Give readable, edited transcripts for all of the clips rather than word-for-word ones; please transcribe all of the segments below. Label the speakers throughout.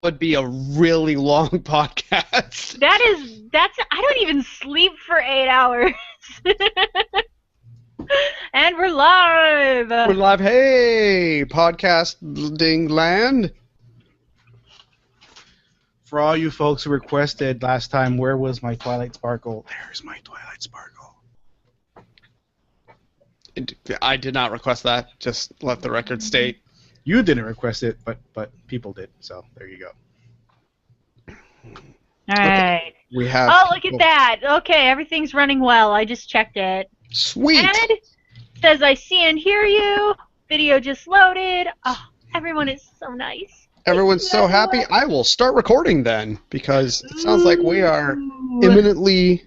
Speaker 1: would be a really long podcast.
Speaker 2: That's I don't even sleep for 8 hours. And we're live.
Speaker 1: We're live. Hey, podcasting land.
Speaker 3: For all you folks who requested last time, where was my Twilight Sparkle? There's my Twilight Sparkle.
Speaker 1: I did not request that. Just let the record state.
Speaker 3: You didn't request it, but people did. So there you go.
Speaker 2: All right.
Speaker 1: Okay, we have.
Speaker 2: Oh, look at that. Okay, everything's running well. I just checked it.
Speaker 1: Sweet.
Speaker 2: And it says I see and hear you. Video just loaded. Oh, everyone is so nice.
Speaker 1: Everyone's so happy. I will start recording then, because it sounds like we are imminently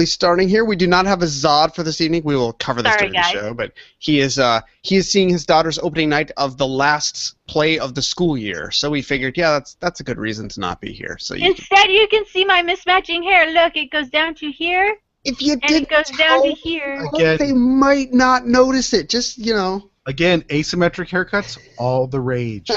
Speaker 1: starting here. We do not have a Zod for this evening. We will cover this during the show, but he is seeing his daughter's opening night of the last play of the school year. So we figured, yeah, that's a good reason to not be here. So
Speaker 2: instead, you can see my mismatching hair. Look, it goes down to here.
Speaker 1: If you did,
Speaker 2: it goes down to here.
Speaker 3: Again,
Speaker 1: they might not notice it. Just
Speaker 3: Again, asymmetric haircuts, all the rage.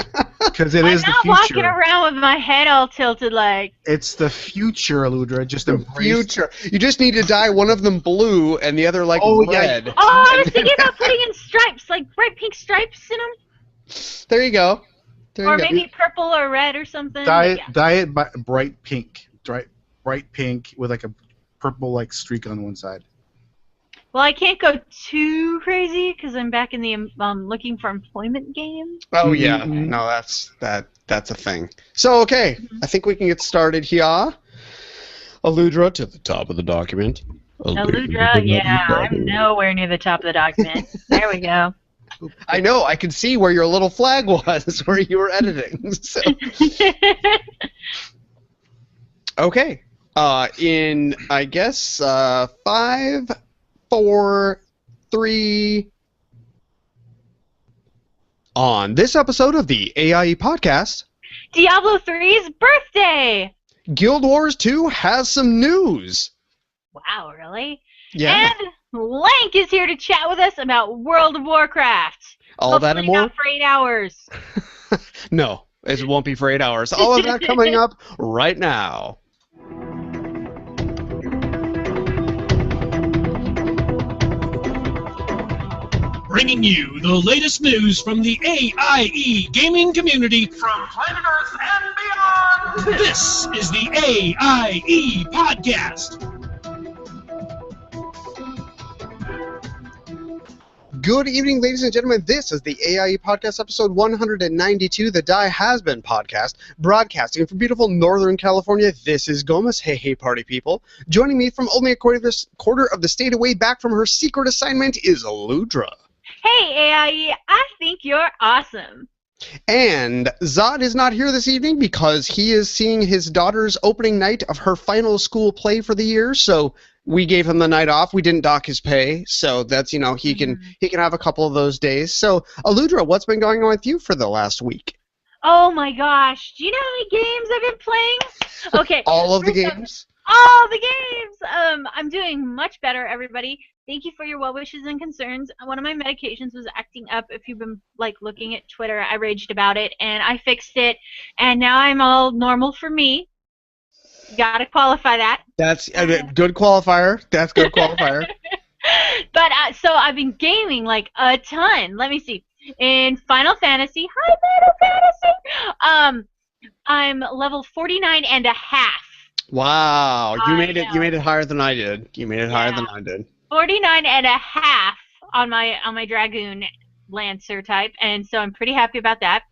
Speaker 3: Because it is the future.
Speaker 2: I'm not walking around with my head all tilted like.
Speaker 3: It's the future, Aludra. Just embrace.
Speaker 1: Future. You just need to dye one of them blue and the other red.
Speaker 2: Yeah. Oh, I was thinking about putting in stripes, like bright pink stripes in them.
Speaker 1: There you go.
Speaker 2: Or maybe purple or red or something.
Speaker 3: Dye it bright pink. Bright pink with like a purple streak on one side.
Speaker 2: Well, I can't go too crazy because I'm back in the looking for employment game.
Speaker 1: Oh yeah, no, that's a thing. So okay, I think we can get started here. Aludra to the top of the document.
Speaker 2: Aludra, yeah, I'm nowhere near the top of the document. There we go.
Speaker 1: I know, I can see where your little flag was, where you were editing. So. Okay, in I guess 5, 4, 3. On this episode of the AIE Podcast,
Speaker 2: Diablo 3's birthday!
Speaker 1: Guild Wars 2 has some news.
Speaker 2: Wow, really?
Speaker 1: Yeah.
Speaker 2: And Lank is here to chat with us about World of Warcraft.
Speaker 1: All that and more?
Speaker 2: Not for 8 hours.
Speaker 1: No, it won't be for 8 hours. All of that coming up right now.
Speaker 4: Bringing you the latest news from the AIE gaming community
Speaker 5: from planet Earth and beyond.
Speaker 4: This is the AIE Podcast.
Speaker 1: Good evening, ladies and gentlemen. This is the AIE Podcast, episode 192. The Die Has Been Podcast, broadcasting from beautiful Northern California. This is Gomez. Hey, party people. Joining me from only a quarter of the state away back from her secret assignment is Aludra.
Speaker 2: Hey, AIE, I think you're awesome.
Speaker 1: And Zod is not here this evening because he is seeing his daughter's opening night of her final school play for the year, so we gave him the night off. We didn't dock his pay, so that's, he can have a couple of those days. So, Aludra, what's been going on with you for the last week?
Speaker 2: Oh my gosh, do you know how many games I've been playing? Okay.
Speaker 1: All of the games?
Speaker 2: All the games! I'm doing much better, everybody. Thank you for your well wishes and concerns. One of my medications was acting up. If you've been looking at Twitter, I raged about it, and I fixed it, and now I'm all normal for me. You gotta qualify that.
Speaker 1: That's a good qualifier. That's good qualifier.
Speaker 2: But so I've been gaming a ton. Let me see. In Final Fantasy, hi Final Fantasy. I'm level 49 and a half.
Speaker 1: Wow, you made it. You made it higher than I did. You made it higher than I did. 49
Speaker 2: and a half on my Dragoon Lancer type, and so I'm pretty happy about that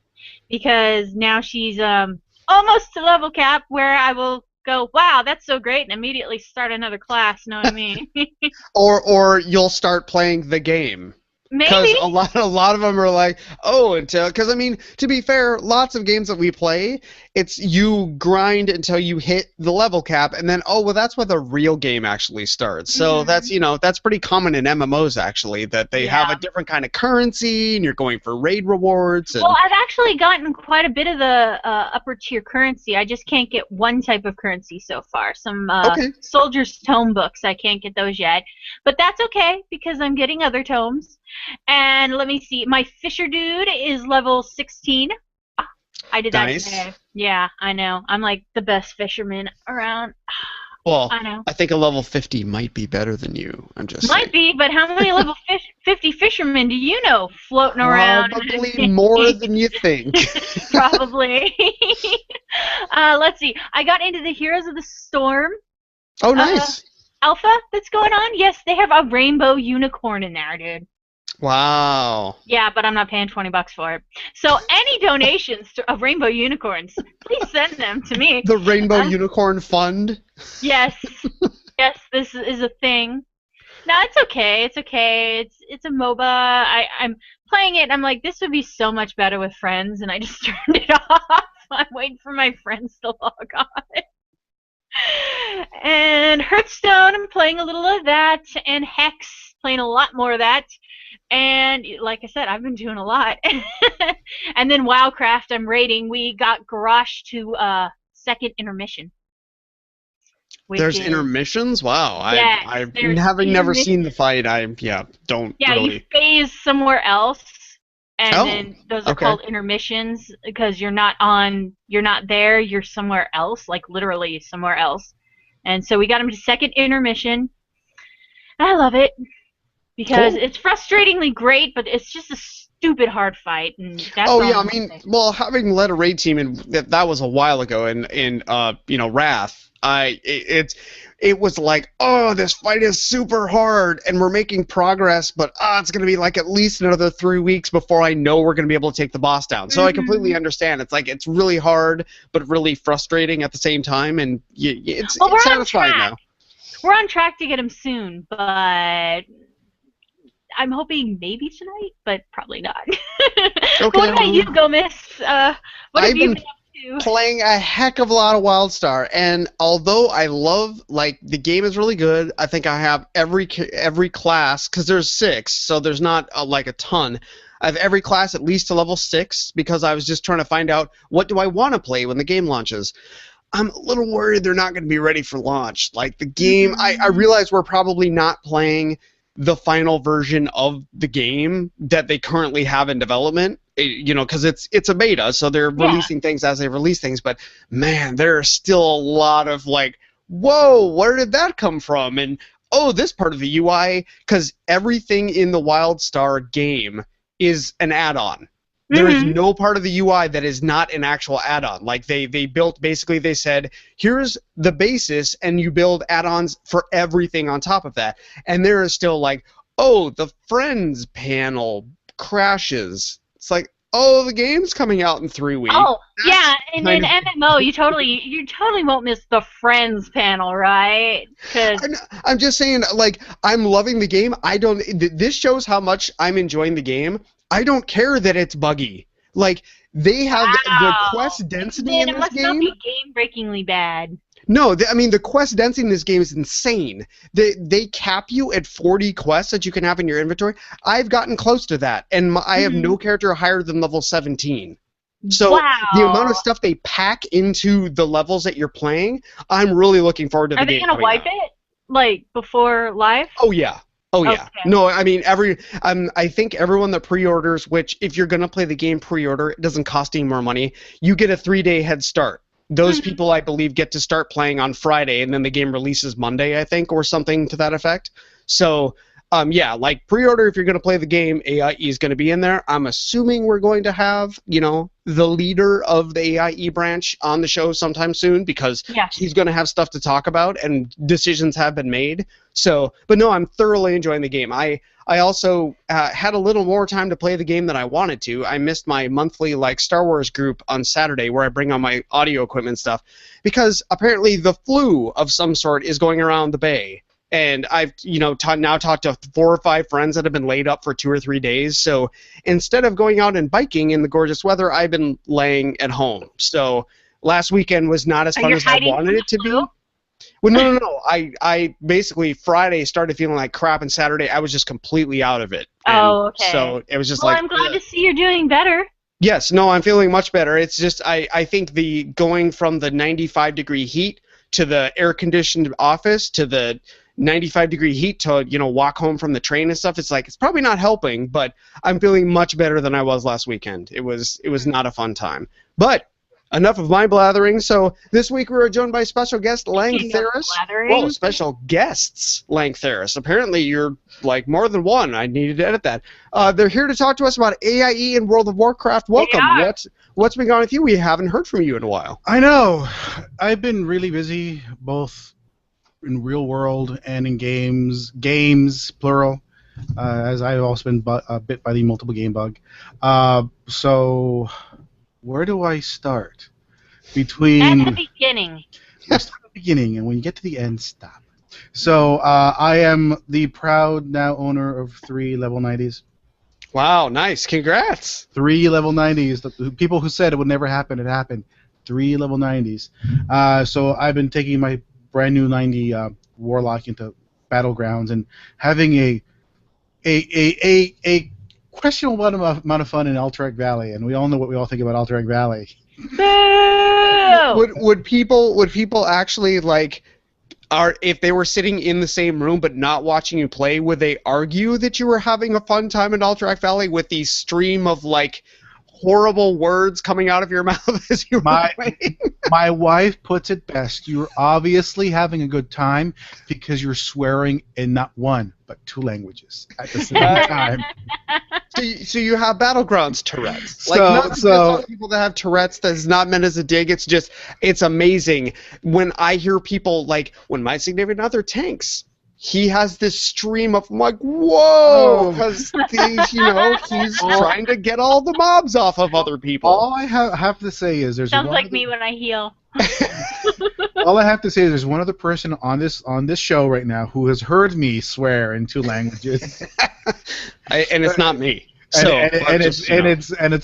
Speaker 2: because now she's almost to level cap where I will go, wow, that's so great, and immediately start another class. Know what I mean?
Speaker 1: or you'll start playing the game.
Speaker 2: Maybe.
Speaker 1: Because a lot of them are like, because I mean, to be fair, lots of games that we play, it's you grind until you hit the level cap, and then, that's where the real game actually starts. So that's pretty common in MMOs, actually, that they have a different kind of currency, and you're going for raid rewards.
Speaker 2: Well, I've actually gotten quite a bit of the upper tier currency. I just can't get one type of currency so far. Some Soldier's Tome books, I can't get those yet. But that's okay, because I'm getting other tomes. And let me see, my Fisher dude is level 16. I did that today. Yeah, I know. I'm like the best fisherman around.
Speaker 1: Well,
Speaker 2: I know.
Speaker 1: I think a level 50 might be better than you. I'm just
Speaker 2: Might be, but how many level 50 fishermen do you know floating around?
Speaker 1: Probably more than you think.
Speaker 2: Probably. Let's see. I got into the Heroes of the Storm.
Speaker 1: Oh, nice.
Speaker 2: Alpha that's going on. Yes, they have a rainbow unicorn in there, dude.
Speaker 1: Wow.
Speaker 2: Yeah, but I'm not paying $20 for it. So any donations of rainbow unicorns, please send them to me.
Speaker 1: The Rainbow Unicorn Fund?
Speaker 2: Yes. Yes, this is a thing. No, it's okay. It's okay. It's a MOBA. I'm playing it, and I'm like, this would be so much better with friends, and I just turned it off. I'm waiting for my friends to log on. And Hearthstone, I'm playing a little of that, and Hex, playing a lot more of that. And like I said, I've been doing a lot. And then WoWcraft, I'm raiding. We got Garrosh to second intermission.
Speaker 1: There's intermissions? Wow.
Speaker 2: Yes,
Speaker 1: having never seen the fight, don't really.
Speaker 2: You phase somewhere else, and then those are called intermissions because you're not there, you're somewhere else, like literally somewhere else. And so we got him to second intermission. And I love it. Because it's frustratingly great, but it's just a stupid hard fight. And that's
Speaker 1: having led a raid team, and that was a while ago in Wrath, it was like, oh, this fight is super hard, and we're making progress, but it's going to be like at least another 3 weeks before I know we're going to be able to take the boss down. So I completely understand. It's like it's really hard, but really frustrating at the same time, and it's satisfying now.
Speaker 2: We're on track to get him soon, but I'm hoping maybe tonight, but probably not.
Speaker 1: Okay,
Speaker 2: what about you, Gomez? What have you been up to?
Speaker 1: Playing a heck of a lot of WildStar, and although I love, the game is really good, I think I have every class, because there's 6, so there's not a ton. I have every class at least to level 6, because I was just trying to find out what do I want to play when the game launches. I'm a little worried they're not going to be ready for launch. Like, the game, I realize we're probably not playing the final version of the game that they currently have in development, because it's a beta, so they're releasing things as they release things, but man, there's still a lot of whoa, where did that come from? And this part of the UI, because everything in the WildStar game is an add-on. There is no part of the UI that is not an actual add-on. Like, they built, basically they said, here's the basis, and you build add-ons for everything on top of that. And there is still the friends panel crashes. It's like, the game's coming out in 3 weeks.
Speaker 2: Oh, yeah, and in MMO, you totally won't miss the friends panel, right?
Speaker 1: I'm just saying, I'm loving the game. This shows how much I'm enjoying the game. I don't care that it's buggy. They have the quest density in this game.
Speaker 2: It must not be game-breakingly bad.
Speaker 1: No, the quest density in this game is insane. They cap you at 40 quests that you can have in your inventory. I've gotten close to that, and I have no character higher than level 17. So the amount of stuff they pack into the levels that you're playing, I'm really looking forward to the game.
Speaker 2: Are they going to wipe it, before live?
Speaker 1: Oh, yeah. Oh, yeah. Okay. No, I think everyone that pre-orders, which if you're going to play the game pre-order, it doesn't cost any more money. You get a 3-day head start. Those people, I believe, get to start playing on Friday, and then the game releases Monday, I think, or something to that effect. So, pre-order if you're going to play the game, AIE is going to be in there. I'm assuming we're going to have, the leader of the AIE branch on the show sometime soon, because he's going to have stuff to talk about, and decisions have been made. So, but no, I'm thoroughly enjoying the game. I also had a little more time to play the game than I wanted to. I missed my monthly Star Wars group on Saturday where I bring on my audio equipment stuff, because apparently the flu of some sort is going around the bay. And I've, now talked to 4 or 5 friends that have been laid up for 2 or 3 days. So instead of going out and biking in the gorgeous weather, I've been laying at home. So last weekend was not as fun as I wanted it to be. Well, no. I basically Friday started feeling like crap, and Saturday I was just completely out of it. And
Speaker 2: okay.
Speaker 1: So it was just
Speaker 2: I'm glad to see you're doing better.
Speaker 1: Yes, no, I'm feeling much better. It's just I think the going from the 95-degree heat to the air-conditioned office to the 95-degree heat to walk home from the train and stuff, it's probably not helping, but I'm feeling much better than I was last weekend. It was not a fun time. But enough of my blathering. So this week we were joined by special guest Lang Theris. Whoa, special guests Lang Theris. Apparently you're like more than one. I needed to edit that. They're here to talk to us about AIE and World of Warcraft. Welcome. What's been going on with you? We haven't heard from you in a while.
Speaker 3: I know. I've been really busy, both in real world and in games plural, as I've also been bit by the multiple game bug. So where do I start?
Speaker 2: At the beginning.
Speaker 3: Start at the beginning, and when you get to the end, stop. So I am the proud now owner of 3 level 90s.
Speaker 1: Wow, nice. Congrats.
Speaker 3: 3 level 90s. The people who said it would never happen, it happened. 3 level 90s. So I've been taking my brand new 90 Warlock into Battlegrounds and having a questionable amount of fun in Alterac Valley, and we all know what we all think about Alterac Valley.
Speaker 1: Would people actually like if they were sitting in the same room but not watching you play, would they argue that you were having a fun time in Alterac Valley with the stream of like horrible words coming out of your mouth as you were playing?
Speaker 3: My wife puts it best. You're obviously having a good time because you're swearing in not one but 2 languages at the same time.
Speaker 1: So you have Battlegrounds Tourette's.
Speaker 3: So
Speaker 1: people that have Tourette's, that's not meant as a dig. It's amazing when I hear people like when my significant other tanks. He has this stream of, I'm like, whoa, because he's trying to get all the mobs off of other people.
Speaker 3: All I have to say is there's
Speaker 2: sounds like me when I heal.
Speaker 3: All I have to say is there's one other person on this show right now who has heard me swear in 2 languages,
Speaker 1: and it's not me.
Speaker 3: It's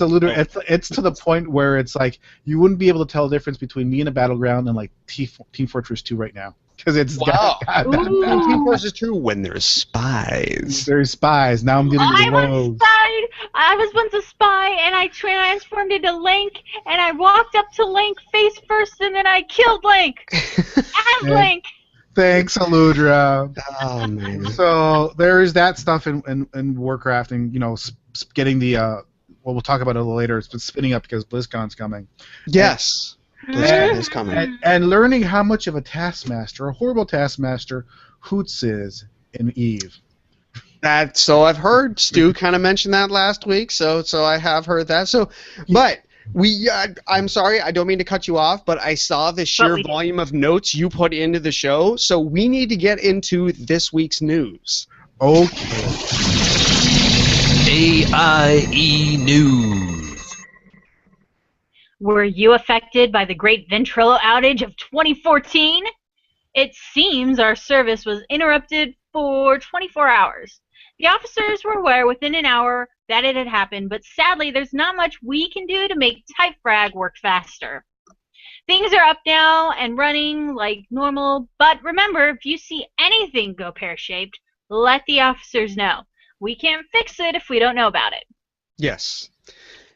Speaker 3: a little it's to the point where it's like you wouldn't be able to tell the difference between me and a Battleground and like Team Fortress 2 right now. Because it's
Speaker 1: Team Fortress 2 when there's spies.
Speaker 3: There's spies. Now I'm dealing with rogues.
Speaker 2: I was once a spy, and I transformed into Link, and I walked up to Link face first, and then I killed Link as Link.
Speaker 3: Thanks, Aludra.
Speaker 1: Oh man.
Speaker 3: So there's that stuff in Warcraft, and getting the well, we'll talk about it a little later. It's been spinning up because BlizzCon's coming.
Speaker 1: Yes. BlizzCon is coming.
Speaker 3: And learning how much of a taskmaster, a horrible taskmaster, Hoots is in EVE.
Speaker 1: So I've heard. Stu kind of mentioned that last week, so I have heard that. So, but I'm sorry, I don't mean to cut you off, but I saw the sheer volume of notes you put into the show, so we need to get into this week's news.
Speaker 3: Okay.
Speaker 4: AIE News.
Speaker 2: Were you affected by the Great Ventrilo outage of 2014? It seems our service was interrupted for 24 hours. The officers were aware within an hour that it had happened, but sadly there's not much we can do to make Typefrag work faster. Things are up now and running like normal, but remember, if you see anything go pear-shaped, let the officers know. We can't fix it if we don't know about it.
Speaker 1: Yes.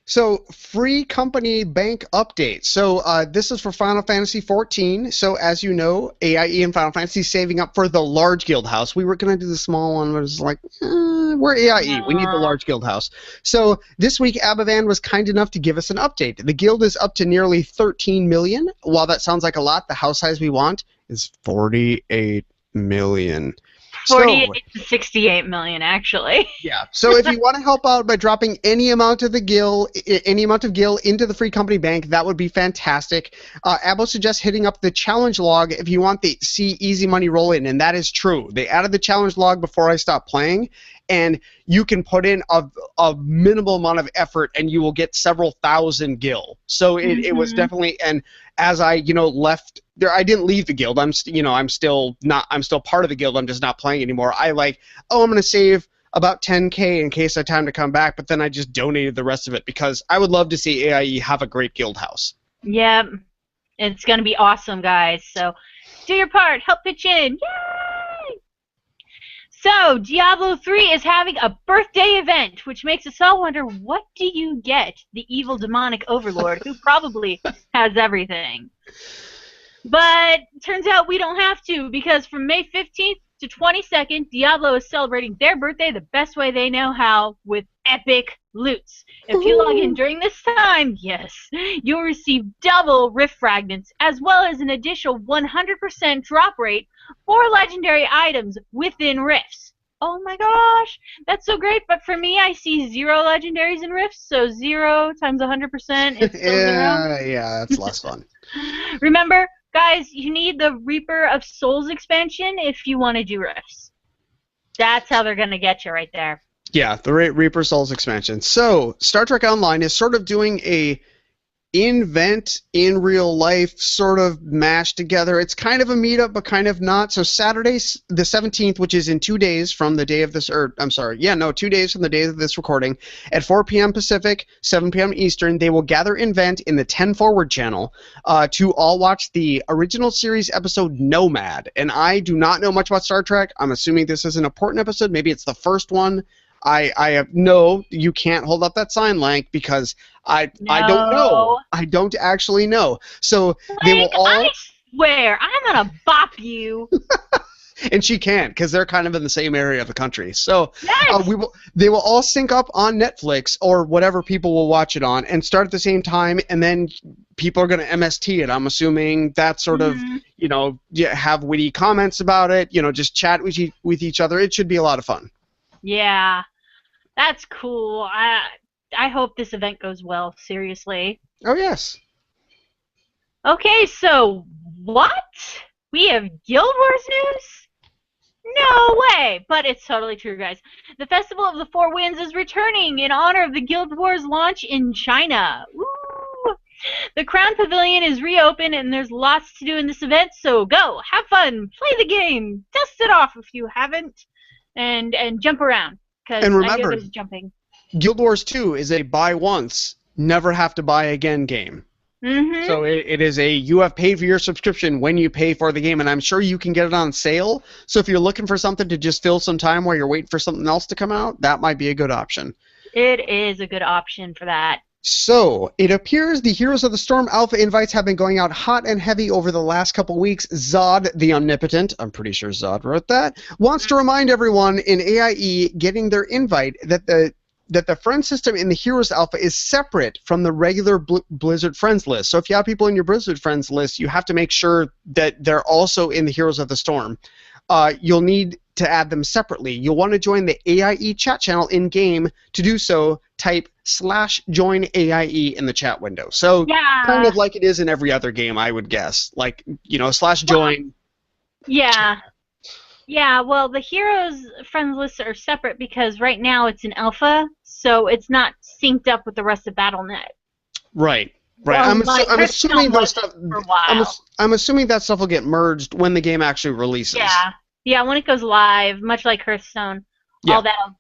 Speaker 1: So, free company bank update. So, this is for Final Fantasy XIV. So, as you know, AIE and Final Fantasy is saving up for the large guild house. We were going to do the small one, but it was like, we're AIE. We need the large guild house. So, this week, Abavan was kind enough to give us an update. The guild is up to nearly 13 million. While that sounds like a lot, the house size we want is 48 million.
Speaker 2: 48 to 68 million, actually.
Speaker 1: Yeah. So if you want to help out by dropping any amount of gil into the free company bank, that would be fantastic. Abo suggests hitting up the challenge log if you want to see easy money roll in, and that is true. They added the challenge log before I stopped playing, and you can put in a minimal amount of effort, and you will get several thousand gil. So it was definitely, and as I left there, I didn't leave the guild. I'm still part of the guild. I'm just not playing anymore. I'm going to save about 10K in case I have time to come back, but then I just donated the rest of it because I would love to see AIE have a great guild house.
Speaker 2: Yep. It's going to be awesome, guys. So do your part. Help pitch in. Yay! So Diablo 3 is having a birthday event, which makes us all wonder, what do you get the evil demonic overlord who probably has everything? But turns out we don't have to, because from May 15th to 22nd, Diablo is celebrating their birthday the best way they know how, with epic loots. If you log in during this time, yes, you'll receive double Rift Fragments, as well as an additional 100% drop rate for legendary items within Rifts. Oh my gosh, that's so great, but for me, I see 0 legendaries in Rifts, so 0 times 100% is still 0.
Speaker 1: Yeah, that's less fun.
Speaker 2: Remember, guys, you need the Reaper of Souls expansion if you want to do Rifts. That's how they're going to get you right there.
Speaker 1: Yeah, the Reaper Souls expansion. So, Star Trek Online is sort of doing a invent in real life sort of mashed together. It's kind of a meetup, but kind of not. So Saturday, the 17th, which is in 2 days from the day of this, 2 days from the day of this recording, at 4 p.m. Pacific, 7 p.m. Eastern, they will gather invent in the 10 Forward channel to all watch the original series episode Nomad. And I do not know much about Star Trek. I'm assuming this is an important episode. Maybe it's the first one. No, you can't hold up that sign, Lank, because I don't know. I don't actually know. So they will all.
Speaker 2: I swear, I'm gonna bop you.
Speaker 1: And she can't, because they're kind of in the same area of the country. So
Speaker 2: yes.
Speaker 1: They will all sync up on Netflix or whatever people will watch it on, and start at the same time, and then people are going to MST it. I'm assuming that sort of, have witty comments about it. Just chat with each other. It should be a lot of fun.
Speaker 2: Yeah. That's cool. I hope this event goes well, seriously.
Speaker 1: Oh, yes.
Speaker 2: Okay, so what? We have Guild Wars news? No way! But it's totally true, guys. The Festival of the Four Winds is returning in honor of the Guild Wars launch in China. Woo! The Crown Pavilion is reopened, and there's lots to do in this event, so go, have fun, play the game, dust it off if you haven't, and jump around.
Speaker 1: And remember,
Speaker 2: I hear jumping.
Speaker 1: Guild Wars 2 is a buy once, never have to buy again game.
Speaker 2: Mm-hmm.
Speaker 1: So it is you have paid for your subscription when you pay for the game, and I'm sure you can get it on sale. So if you're looking for something to just fill some time while you're waiting for something else to come out, that might be a good option.
Speaker 2: It is a good option for that.
Speaker 1: So, it appears the Heroes of the Storm Alpha invites have been going out hot and heavy over the last couple weeks. Zod, the Omnipotent, I'm pretty sure Zod wrote that, wants to remind everyone in AIE getting their invite that the friend system in the Heroes Alpha is separate from the regular Blizzard Friends list. So if you have people in your Blizzard Friends list, you have to make sure that they're also in the Heroes of the Storm. You'll need to add them separately. You'll want to join the AIE chat channel in-game. To do so, type /join AIE in the chat window. So kind of like it is in every other game, I would guess. Like, /join.
Speaker 2: Yeah. Yeah, well, the Heroes Friends lists are separate because right now it's in alpha, so it's not synced up with the rest of BattleNet.
Speaker 1: Right.
Speaker 2: Well,
Speaker 1: I'm assuming those stuff.
Speaker 2: For a while.
Speaker 1: I'm assuming that stuff will get merged when the game actually releases.
Speaker 2: Yeah, when it goes live, much like Hearthstone, all that'll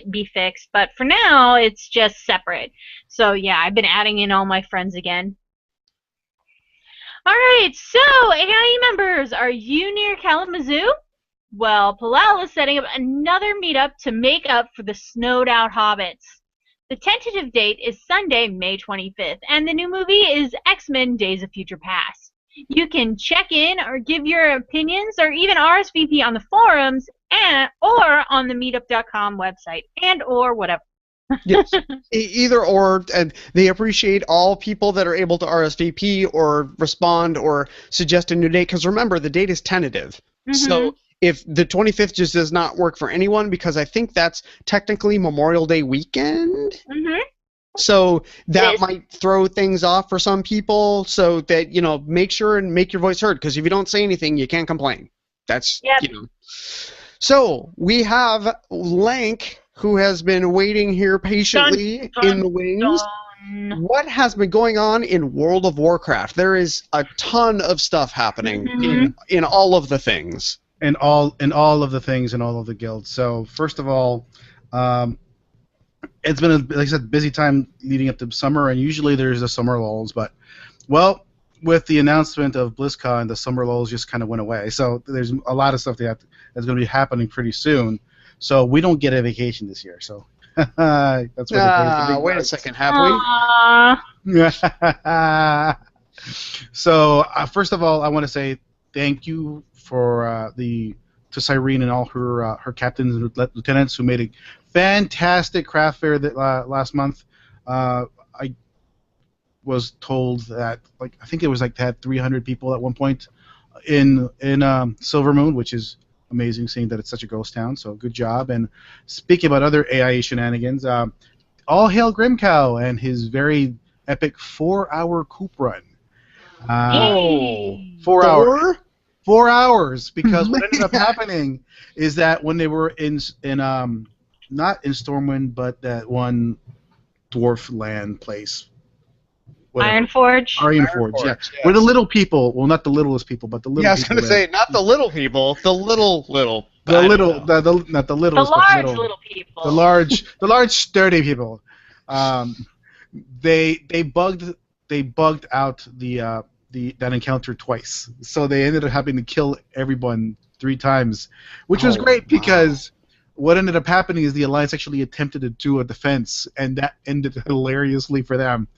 Speaker 2: be fixed. But for now, it's just separate. So yeah, I've been adding in all my friends again. All right, so AIE members, are you near Kalamazoo? Well, Palal is setting up another meetup to make up for the snowed out hobbits. The tentative date is Sunday, May 25th, and the new movie is X-Men Days of Future Past. You can check in or give your opinions or even RSVP on the forums or on the meetup.com website or whatever.
Speaker 1: Yes, either or, and they appreciate all people that are able to RSVP or respond or suggest a new date, because remember, the date is tentative. Mm-hmm. So if the 25th just does not work for anyone, because I think that's technically Memorial Day weekend.
Speaker 2: Mm-hmm.
Speaker 1: So that might throw things off for some people, so that, make sure and make your voice heard, because if you don't say anything, you can't complain. That's, So we have Lank, who has been waiting here patiently in the wings. What has been going on in World of Warcraft? There is a ton of stuff happening in all of the things.
Speaker 3: In all of the things in all of the guilds. So first of all, it's been like I said, busy time leading up to summer, and usually there's the summer lulls. But with the announcement of BlizzCon, the summer lulls just kind of went away. So there's a lot of stuff that's going to be happening pretty soon. So we don't get a vacation this year. So that's what
Speaker 1: wait a second, have we?
Speaker 3: So first of all, I want to say thank you for the to Cyrene and all her captains and lieutenants who made a fantastic craft fair that last month. I was told that I think it was they had 300 people at one point in Silver Moon, which is amazing, seeing that it's such a ghost town. So good job. And speaking about other AIE shenanigans, all hail Grimcow and his very epic 4-hour coop run. 4 hours. 4 hours, because what ended up happening is that when they were in not in Stormwind, but that one dwarf land place.
Speaker 2: Ironforge?
Speaker 3: Ironforge, yeah. Yes. Where the little people, well, not the littlest people, but the little people.
Speaker 1: Yeah, I was going to say, not the little people, the little.
Speaker 3: Not the littlest,
Speaker 2: but little people.
Speaker 3: The large, sturdy people. They bugged out that encounter twice, so they ended up having to kill everyone 3 times, which was great because what ended up happening is the Alliance actually attempted to do a defense, and that ended hilariously for them.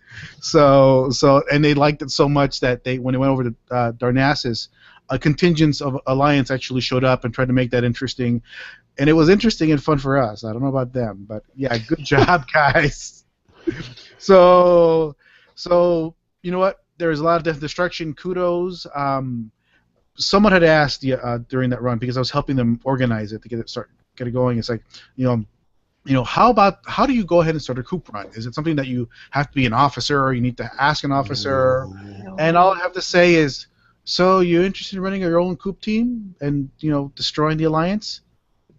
Speaker 3: So and they liked it so much that when they went over to Darnassus, a contingent of Alliance actually showed up and tried to make that interesting, and it was interesting and fun for us. I don't know about them, but yeah, good job, guys. So you know what? There was a lot of destruction. Kudos. Someone had asked during that run, because I was helping them organize it to get it going. It's like, how do you go ahead and start a coop run? Is it something that you have to be an officer, or you need to ask an officer? And all I have to say is, so you're interested in running your own coop team and destroying the Alliance?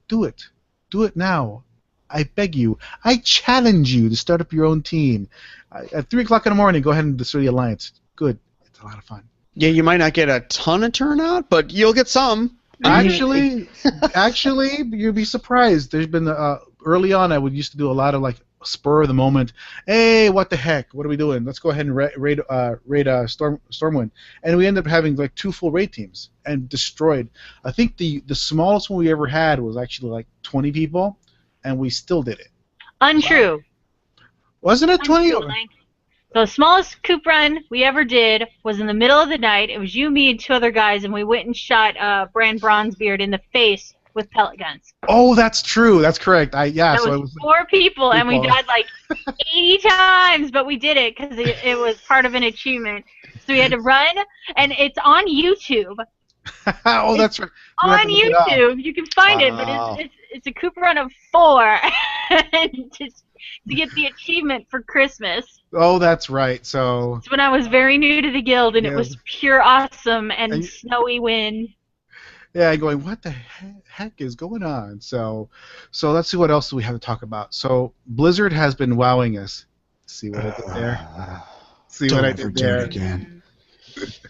Speaker 3: Do it. Do it now. I beg you. I challenge you to start up your own team. At 3 o'clock in the morning, go ahead and destroy the Alliance. Good. It's a lot of fun.
Speaker 1: Yeah, you might not get a ton of turnout, but you'll get some.
Speaker 3: Actually, you'd be surprised. There's been early on, I used to do a lot of spur of the moment. Hey, what the heck? What are we doing? Let's go ahead and raid Stormwind, and we ended up having 2 full raid teams and destroyed. I think the smallest one we ever had was actually 20 people, and we still did it.
Speaker 2: Untrue.
Speaker 3: Wow. Wasn't it 20?
Speaker 2: The smallest coop run we ever did was in the middle of the night. It was you, me, and 2 other guys, and we went and shot Bran Bronzebeard in the face with pellet guns.
Speaker 3: Oh, that's true. That's correct. It
Speaker 2: was 4 people, and we died 80 times, but we did it because it was part of an achievement. So we had to run, and it's on YouTube.
Speaker 3: Oh, that's right.
Speaker 2: On YouTube, you can find it, but it's a coop run of 4, and to get the achievement for Christmas.
Speaker 3: Oh, that's right. So
Speaker 2: it's when I was very new to the guild, and it was pure awesome and snowy wind.
Speaker 3: Yeah, going, what the heck is going on? So let's see what else we have to talk about. So Blizzard has been wowing us. See what I did there? See what I did there? Again.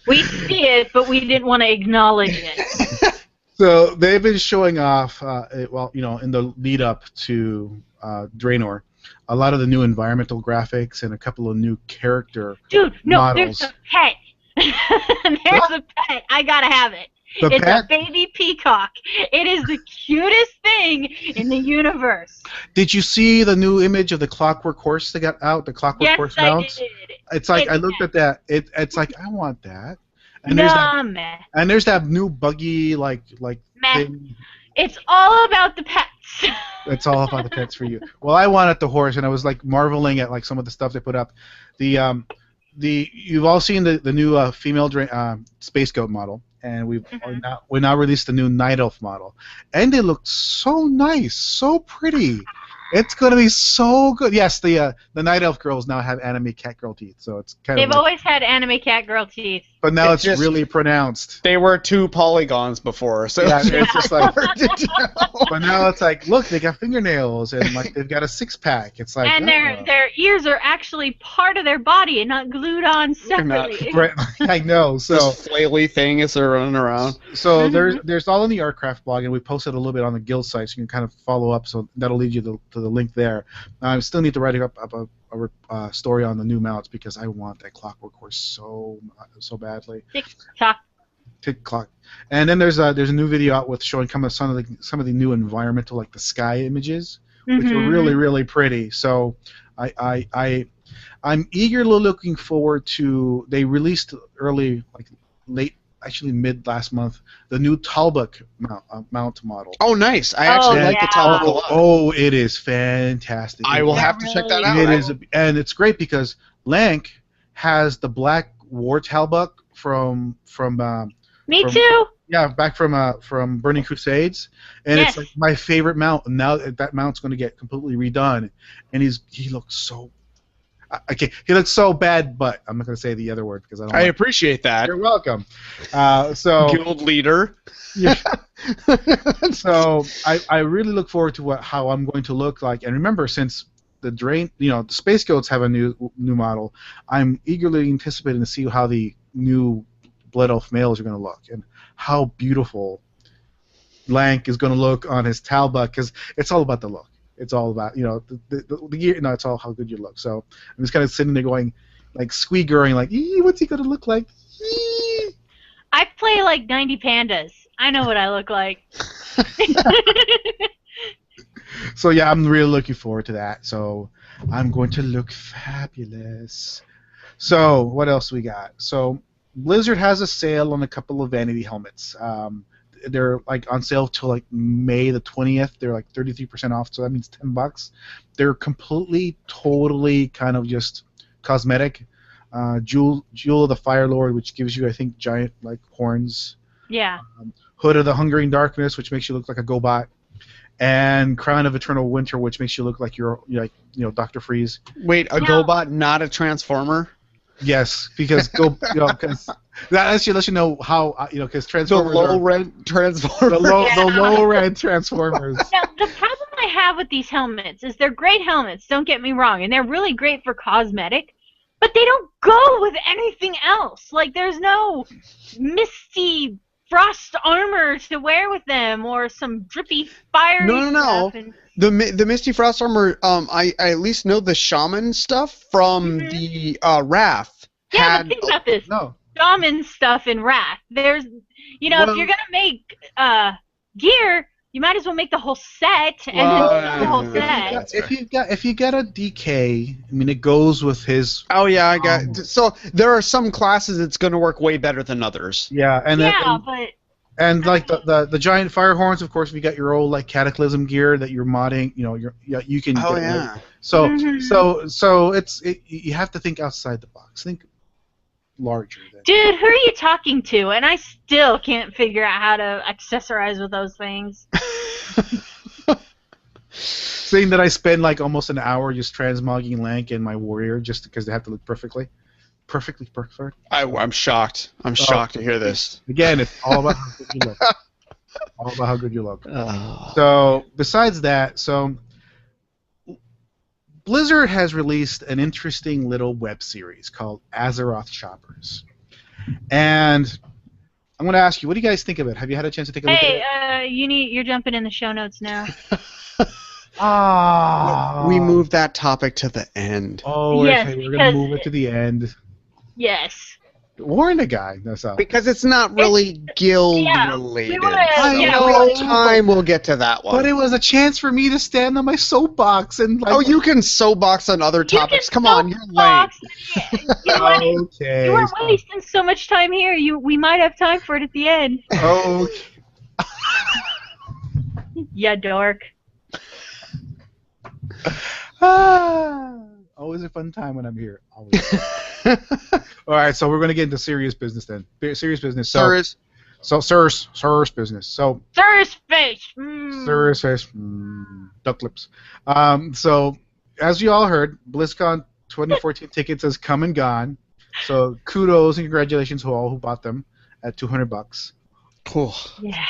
Speaker 2: We see it, but we didn't want to acknowledge it.
Speaker 3: So they've been showing off, in the lead up to Draenor, a lot of the new environmental graphics and a couple of new character models.
Speaker 2: There's a pet. There's a pet. I gotta have it. It's a baby peacock. It is the cutest thing in the universe.
Speaker 3: Did you see the new image of the Clockwork Horse that got out? The Clockwork Horse mounts? Yes, I did. It's I looked at that. It's I want that. And there's that new buggy thing.
Speaker 2: It's all about the pets.
Speaker 3: It's all about the pets for you. Well, I wanted the horse, and I was marveling at some of the stuff they put up. You've all seen the new female space goat model, and we now released the new night elf model, and they look so nice, so pretty. It's going to be so good. Yes, the night elf girls now have anime cat girl teeth, so it's kind of.
Speaker 2: They've always had anime cat girl teeth.
Speaker 3: But now it's really pronounced.
Speaker 1: They were 2 polygons before, so
Speaker 3: it's just But now it's look, they got fingernails and they've got a 6-pack. It's
Speaker 2: and their ears are actually part of their body and not glued on separately.
Speaker 3: Right, I know. So
Speaker 1: this flaily thing as they're running around.
Speaker 3: So there's all in the Artcraft blog, and we posted a little bit on the guild site, so you can kind of follow up. So that'll lead you to the link there. I still need to write up a story on the new mounts because I want that Clockwork Horse so badly. Tick-tock. And then there's a new video out with showing some of the new environmental, the sky images, which are really, really pretty. So I'm eagerly looking forward to. They released late actually mid last month, the new Talbot mount model.
Speaker 1: Oh, nice! I actually like the Talbot a lot.
Speaker 3: Oh, it is fantastic.
Speaker 1: I will have to check that out.
Speaker 3: It is, and it's great because Lank has the black war Talbot from
Speaker 2: Me too.
Speaker 3: Yeah, back from Burning Crusades, and it's like my favorite mount. And now that mount's going to get completely redone, and he looks so. He looks so bad, but I'm not going to say the other word because I don't.
Speaker 1: I appreciate that.
Speaker 3: You're welcome. So
Speaker 1: guild leader.
Speaker 3: Yeah. So I really look forward to how I'm going to look like, and remember, since the Space Guilds have a new model, I'm eagerly anticipating to see how the new Blood Elf males are going to look and how beautiful Lank is going to look on his Talbot, because it's all about the look. It's all about, the gear. No, it's all how good you look. So I'm just kind of sitting there going, like, squeaking, like, what's he going to look like?
Speaker 2: I play like 90 pandas. I know what I look like.
Speaker 3: So yeah, I'm really looking forward to that. So I'm going to look fabulous. So what else we got? So Blizzard has a sale on a couple of vanity helmets. They're like on sale till like May the 20th. They're like 33% off, so that means $10. They're completely, totally kind of just cosmetic. Jewel of the Fire Lord, which gives you, I think, giant like horns.
Speaker 2: Yeah.
Speaker 3: Hood of the Hungering Darkness, which makes you look like a GoBot, and Crown of Eternal Winter, which makes you look like you're like Dr. Freeze.
Speaker 1: Wait, a GoBot, not a Transformer?
Speaker 3: Yes, because because that lets you know how because Transformers
Speaker 1: the low rent Transformers.
Speaker 3: The low rent Transformers.
Speaker 2: Now the problem I have with these helmets is they're great helmets. Don't get me wrong, and they're really great for cosmetic, but they don't go with anything else. Like there's no misty frost armor to wear with them, or some drippy fiery stuff. And
Speaker 1: the Misty Frost armor, I at least know the Shaman stuff from the Wrath.
Speaker 2: Yeah, but think about this.
Speaker 3: No.
Speaker 2: Shaman stuff in Wrath. There's, if you're going to make gear, you might as well make the whole set and then sell the whole set.
Speaker 3: If you got a DK, I mean, it goes with his.
Speaker 1: Oh yeah, I got. So there are some classes it's going to work way better than others.
Speaker 3: Yeah,
Speaker 2: but.
Speaker 3: And like the giant fire horns, of course, if you got your old like Cataclysm gear that you're modding, you can.
Speaker 1: Oh yeah.
Speaker 3: So you have to think outside the box. Think larger.
Speaker 2: Dude, who are you talking to? And I still can't figure out how to accessorize with those things.
Speaker 3: Saying that I spend like almost an hour just transmogging Lank and my warrior just because they have to look perfectly perfect.
Speaker 1: I'm shocked. I'm shocked to hear this.
Speaker 3: Again, it's all about how good you look. All about how good you look. So besides that, Blizzard has released an interesting little web series called Azeroth Shoppers. And I'm going to ask you, what do you guys think of it? Have you had a chance to take a look at it?
Speaker 2: Hey, you're jumping in the show notes now.
Speaker 1: We moved that topic to the end.
Speaker 3: Oh,
Speaker 2: yes,
Speaker 3: we're going to move it to the end.
Speaker 2: Yes.
Speaker 3: Warn the guy. That's all.
Speaker 1: Because it's not really guild related. Time we'll get to that one.
Speaker 3: But it was a chance for me to stand on my soapbox and like.
Speaker 1: You can soapbox on other topics. Come on, you're lame.
Speaker 3: Okay.
Speaker 2: You weren't wasting so much time here. We might have time for it at the end.
Speaker 3: Okay.
Speaker 2: Yeah, dork.
Speaker 3: Always a fun time when I'm here. Always. All right, so we're going to get into serious business then. Serious business. Serious business. So.
Speaker 2: Serious face.
Speaker 3: Serious face. Duck lips. So, as you all heard, BlizzCon 2014 tickets has come and gone. So kudos and congratulations to all who bought them at $200.
Speaker 1: Cool.
Speaker 2: Yeah.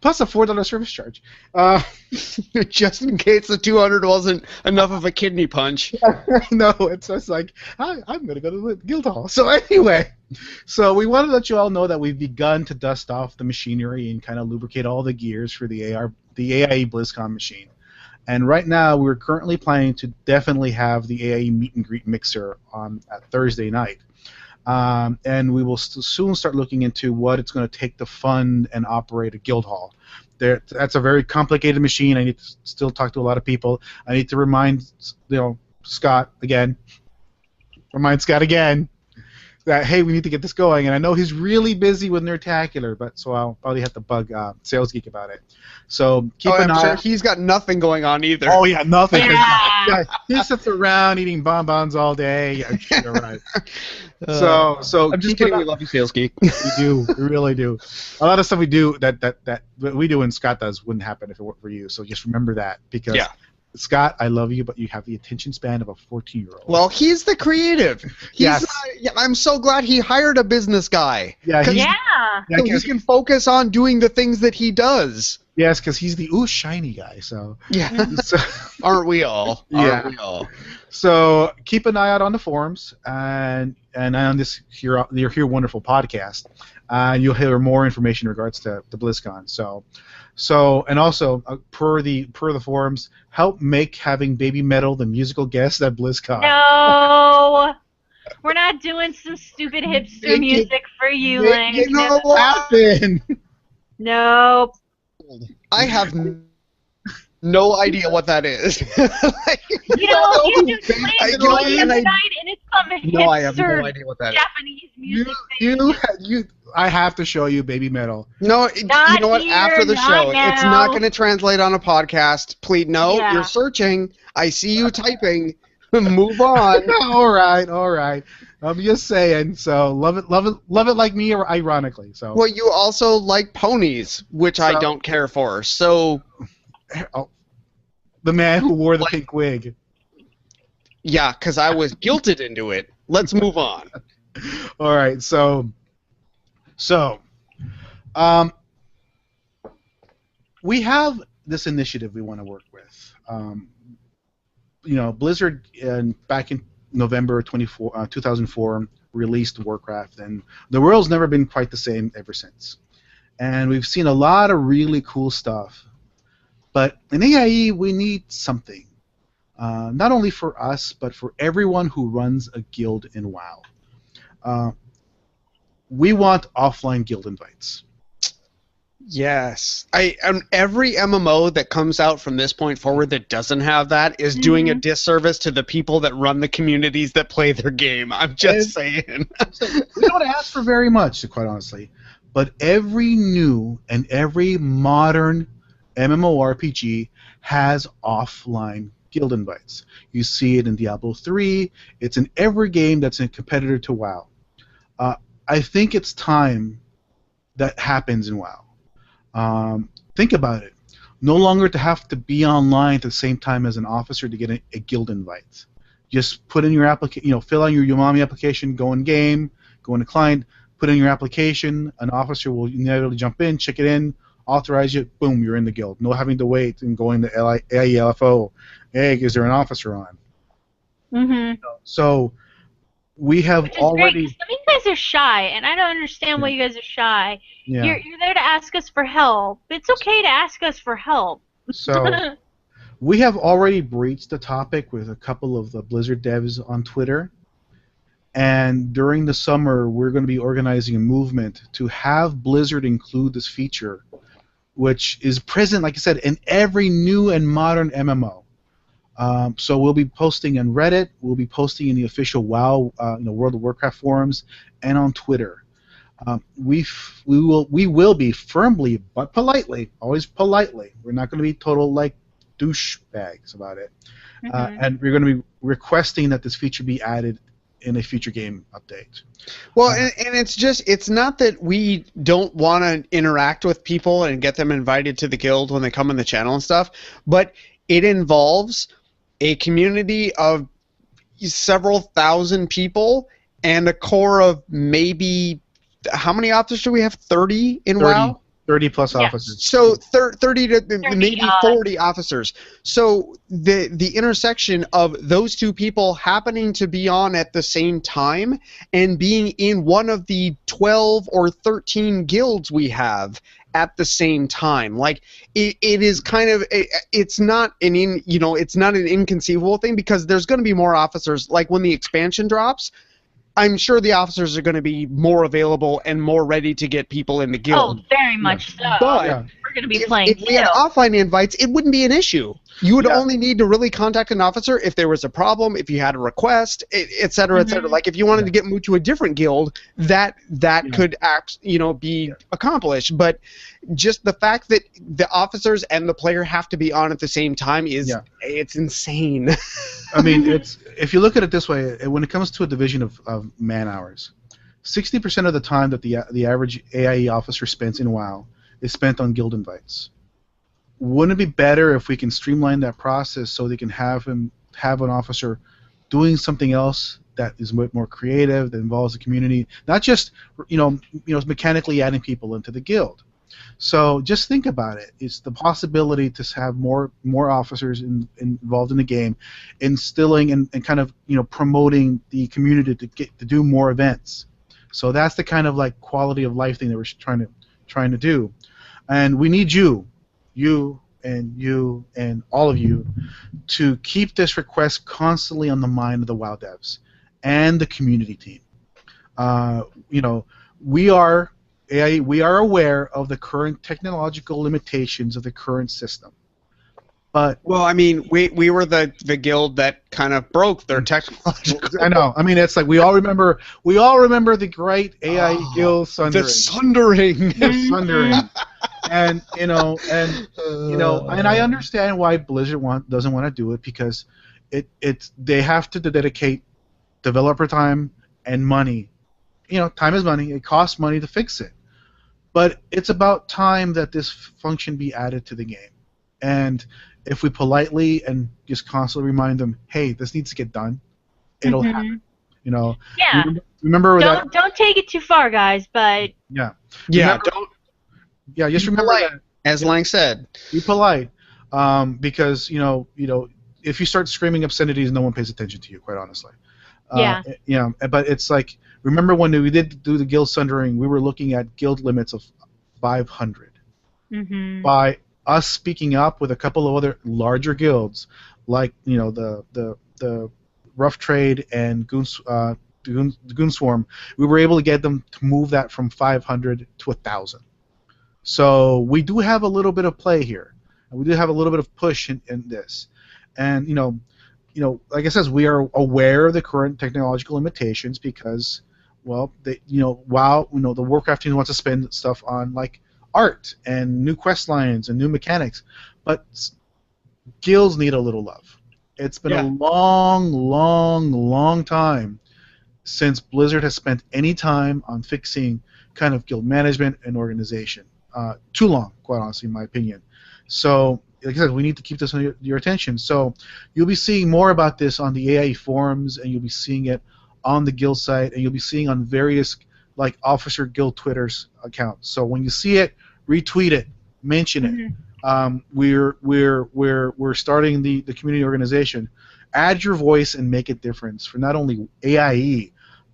Speaker 3: Plus a $4 service charge.
Speaker 1: Just in case the 200 wasn't enough of a kidney punch.
Speaker 3: No, it's just like, I'm going to go to the Guildhall. So anyway, we want to let you all know that we've begun to dust off the machinery and kind of lubricate all the gears for the AIE BlizzCon machine. And right now, we're currently planning to definitely have the AIE Meet and Greet Mixer on at Thursday night. And we will soon start looking into what it's going to take to fund and operate a guild hall. That's a very complicated machine. I need to still talk to a lot of people. I need to remind Scott again. that, hey, we need to get this going. And I know he's really busy with Nerdtacular, but so I'll probably have to bug Sales Geek about it. So keep an eye.
Speaker 1: I'm sure he's got nothing going on either.
Speaker 3: Oh yeah, nothing.
Speaker 2: Yeah.
Speaker 3: He sits around eating bonbons all day. Yeah, you're right. So
Speaker 1: I'm just kidding. We love you, Sales Geek.
Speaker 3: We do. We really do. A lot of stuff we do that we do and Scott does wouldn't happen if it weren't for you. So just remember that because. Yeah. Scott, I love you, but you have the attention span of a 14-year-old.
Speaker 1: Well, he's the creative.
Speaker 3: Yes.
Speaker 1: I'm so glad he hired a business guy.
Speaker 3: Yeah.
Speaker 1: So he can focus on doing the things that he does.
Speaker 3: Yes, because he's the shiny guy. So
Speaker 1: yeah, aren't we all? Aren't we all?
Speaker 3: So keep an eye out on the forums and on this your wonderful podcast. You'll hear more information in regards to BlizzCon. So and also per the forums, help make having Baby Metal the musical guest at BlizzCon.
Speaker 2: No, we're not doing some stupid hipster music for you, Lang.
Speaker 3: You know what happened?
Speaker 2: Nope.
Speaker 1: I have no idea what that is.
Speaker 2: You just played tonight, and it's some hipster
Speaker 1: No, I have no idea what that
Speaker 2: Japanese music.
Speaker 3: I have to show you Baby Metal.
Speaker 1: No, you know what? After the show,
Speaker 2: now.
Speaker 1: it's not going to translate on a podcast. Please, no, you're searching. I see you typing. Move on.
Speaker 3: All right. I'm just saying. So love it like me, or ironically. So.
Speaker 1: Well, you also like ponies, which I don't care for. So.
Speaker 3: The man who wore the pink wig.
Speaker 1: Yeah, because I was guilted into it. Let's move on.
Speaker 3: All right, so we have this initiative we want to work with. Blizzard back in November 2004 released Warcraft, and the world's never been quite the same ever since. And we've seen a lot of really cool stuff. But in AIE, we need something, not only for us, but for everyone who runs a guild in WoW. We want offline guild invites.
Speaker 1: Yes. Every MMO that comes out from this point forward that doesn't have that is doing a disservice to the people that run the communities that play their game. I'm just saying.
Speaker 3: We don't ask for very much, quite honestly. But every new and every modern MMORPG has offline guild invites. You see it in Diablo 3. It's in every game that's a competitor to WoW. I think it's time that happens in WoW. Think about it. No longer to have to be online at the same time as an officer to get a guild invite. Just put in your application, fill out your Umami application, go in game, go into client, put in your application. An officer will inevitably jump in, check it in, authorize you, boom, you're in the guild. No having to wait and going to AIE LFO. Hey, is there an officer on?
Speaker 2: Mm-hmm.
Speaker 3: So we have already.
Speaker 2: Some of you guys are shy, and I don't understand why you guys are shy.
Speaker 3: Yeah.
Speaker 2: You're there to ask us for help. It's okay to ask us for help.
Speaker 3: So we have already breached the topic with a couple of the Blizzard devs on Twitter. And during the summer, we're going to be organizing a movement to have Blizzard include this feature, which is present, like I said, in every new and modern MMO. So we'll be posting on Reddit, we'll be posting in the official WoW, World of Warcraft forums, and on Twitter. We will be firmly but politely, always politely. We're not going to be total douchebags about it, and we're going to be requesting that this feature be added in a future game update.
Speaker 1: Well, and it's not that we don't want to interact with people and get them invited to the guild when they come in the channel and stuff, but it involves a community of several thousand people and a core of maybe, how many officers do we have? 30 in WoW?
Speaker 3: 30 plus officers.
Speaker 1: So 30 to maybe 40 officers. So the intersection of those two people happening to be on at the same time and being in one of the 12 or 13 guilds we have at the same time, it is kind of it's not an inconceivable thing, because there's going to be more officers. Like when the expansion drops, I'm sure the officers are going to be more available and more ready to get people in the guild.
Speaker 2: Oh, very much so.
Speaker 1: But
Speaker 2: we're going to be playing.
Speaker 1: If we had offline invites, it wouldn't be an issue. You would only need to really contact an officer if there was a problem, if you had a request, et cetera, et cetera. Like if you wanted to get moved to a different guild, that could be accomplished. But just the fact that the officers and the player have to be on at the same time it's insane.
Speaker 3: I mean, if you look at it this way, when it comes to a division of man hours, 60% of the time that the average AIE officer spends in WoW is spent on guild invites. Wouldn't it be better if we can streamline that process so they can have an officer doing something else that is a bit more creative, that involves the community, not just mechanically adding people into the guild. So just think about it. It's the possibility to have more officers involved in the game, instilling and kind of promoting the community to do more events. So that's the kind of like quality of life thing that we're trying to do, and we need you and all of you to keep this request constantly on the mind of the WoW devs and the community team. We are aware of the current technological limitations of the current system. But
Speaker 1: well, I mean, we were the guild that kind of broke their technological.
Speaker 3: I know. I mean, it's like we all remember the great AIE guild sundering.
Speaker 1: The sundering.
Speaker 3: The sundering. And I understand why Blizzard doesn't want to do it, because they have to dedicate developer time and money. Time is money. It costs money to fix it. But it's about time that this function be added to the game. And if we politely and just constantly remind them, hey, this needs to get done, it'll happen.
Speaker 2: Yeah.
Speaker 3: Remember
Speaker 2: don't take it too far, guys. But
Speaker 3: just remember that.
Speaker 1: As Lang said,
Speaker 3: be polite, because if you start screaming obscenities, no one pays attention to you. Quite honestly. But it's like, remember when we did do the guild sundering, we were looking at guild limits of 500. By us speaking up with a couple of other larger guilds, like the Rough Trade and the Goon Swarm, we were able to get them to move that from 500 to 1,000. So we do have a little bit of play here, and we do have a little bit of push in this, and like I said, we are aware of the current technological limitations because, WoW, the Warcraft team wants to spend stuff on like art and new quest lines and new mechanics, but guilds need a little love. It's been a long time since Blizzard has spent any time on fixing kind of guild management and organization. Too long, quite honestly, in my opinion. So, like I said, we need to keep this on your attention. So you'll be seeing more about this on the AIE forums, and you'll be seeing it on the guild site, and you'll be seeing on various like officer guild Twitter's accounts. So when you see it, retweet it, mention it. We're starting the community organization. Add your voice and make a difference for not only AIE,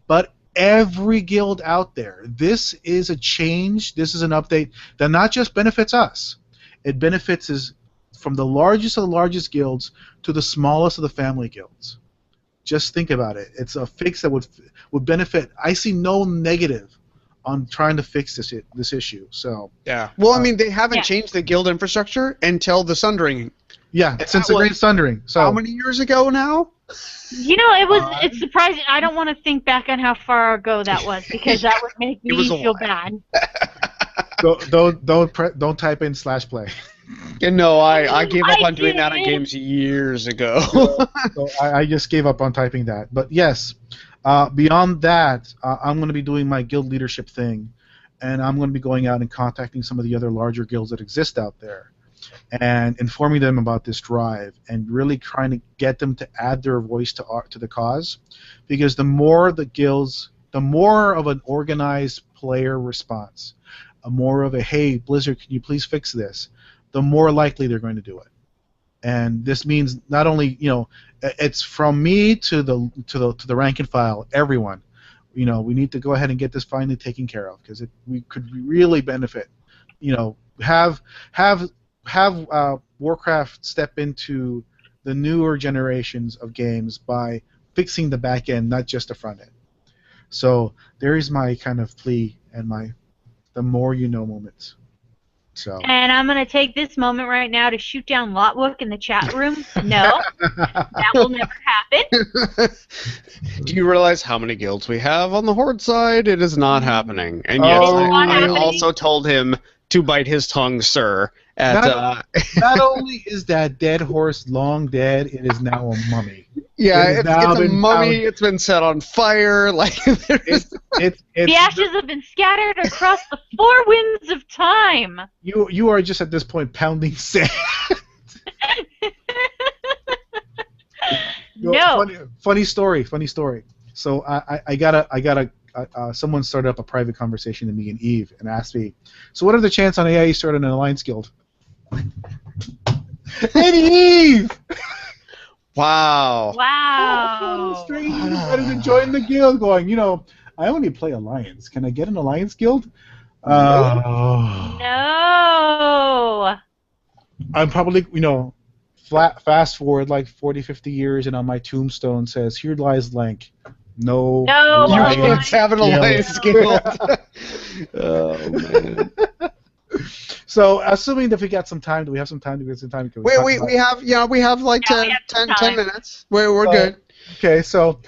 Speaker 3: but every guild out there. This is a change. This is an update that not just benefits us. It benefits us from the largest of the largest guilds to the smallest of the family guilds. Just think about it. It's a fix that would benefit. I see no negative on trying to fix this issue. So
Speaker 1: yeah. Well, I mean, they haven't changed the guild infrastructure until the sundering.
Speaker 3: Yeah, since the Great Sundering. So
Speaker 1: how many years ago now?
Speaker 2: It's surprising. I don't want to think back on how far ago that was, because that would make me feel bad.
Speaker 3: Don't type in /play.
Speaker 1: No, I gave up on doing that on games years ago.
Speaker 3: So I just gave up on typing that. But yes, beyond that, I'm going to be doing my guild leadership thing, and I'm going to be going out and contacting some of the other larger guilds that exist out there, and informing them about this drive, and really trying to get them to add their voice to the cause, because the more the guilds, the more of an organized player response, more of a hey Blizzard, can you please fix this, the more likely they're going to do it. And this means not only it's from me to the rank and file, everyone. We need to go ahead and get this finally taken care of, because we could really benefit. Have Warcraft step into the newer generations of games by fixing the back end, not just the front end. So there is my kind of plea and the more you know moments. So.
Speaker 2: And I'm going to take this moment right now to shoot down Lotwook in the chat room. No, that will never happen.
Speaker 1: Do you realize how many guilds we have on the Horde side? It is not happening. And yes, I also told him to bite his tongue, sir.
Speaker 3: Not only is that dead horse long dead, it is now a mummy.
Speaker 1: Yeah, it's a mummy. It's been set on fire. Like
Speaker 2: the ashes have been scattered across the four winds of time.
Speaker 3: You are just at this point pounding sand.
Speaker 2: No.
Speaker 3: Funny story. So I gotta. Someone started up a private conversation to me and Eve and asked me, so what are the chances on AIE starting an alliance guild? And Eve!
Speaker 1: Wow.
Speaker 3: Stranger to join the guild going, I only play alliance. Can I get an alliance guild?
Speaker 2: No.
Speaker 3: I'm probably, fast forward like 40, 50 years, and on my tombstone says, here lies Lank. No.
Speaker 1: You can't have an alliance guild. Oh, man.
Speaker 3: So, assuming that we got some time, do we have some time to get some time?
Speaker 1: We have like 10 minutes. We're good.
Speaker 3: Okay, so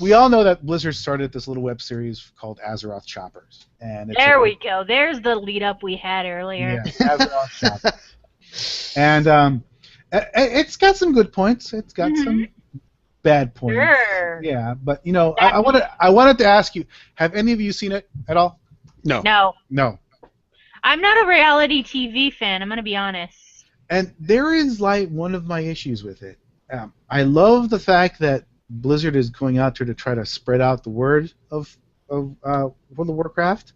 Speaker 3: we all know that Blizzard started this little web series called Azeroth Choppers, and
Speaker 2: there we go. There's the lead up we had earlier.
Speaker 3: Yeah, Azeroth Choppers, and it's got some good points. It's got some bad points.
Speaker 2: Sure.
Speaker 3: Yeah, but I wanted to ask you: have any of you seen it at all?
Speaker 2: No.
Speaker 3: I'm
Speaker 2: not a reality TV fan. I'm gonna be honest.
Speaker 3: And there is like one of my issues with it. I love the fact that Blizzard is going out there to try to spread out the word of World of Warcraft.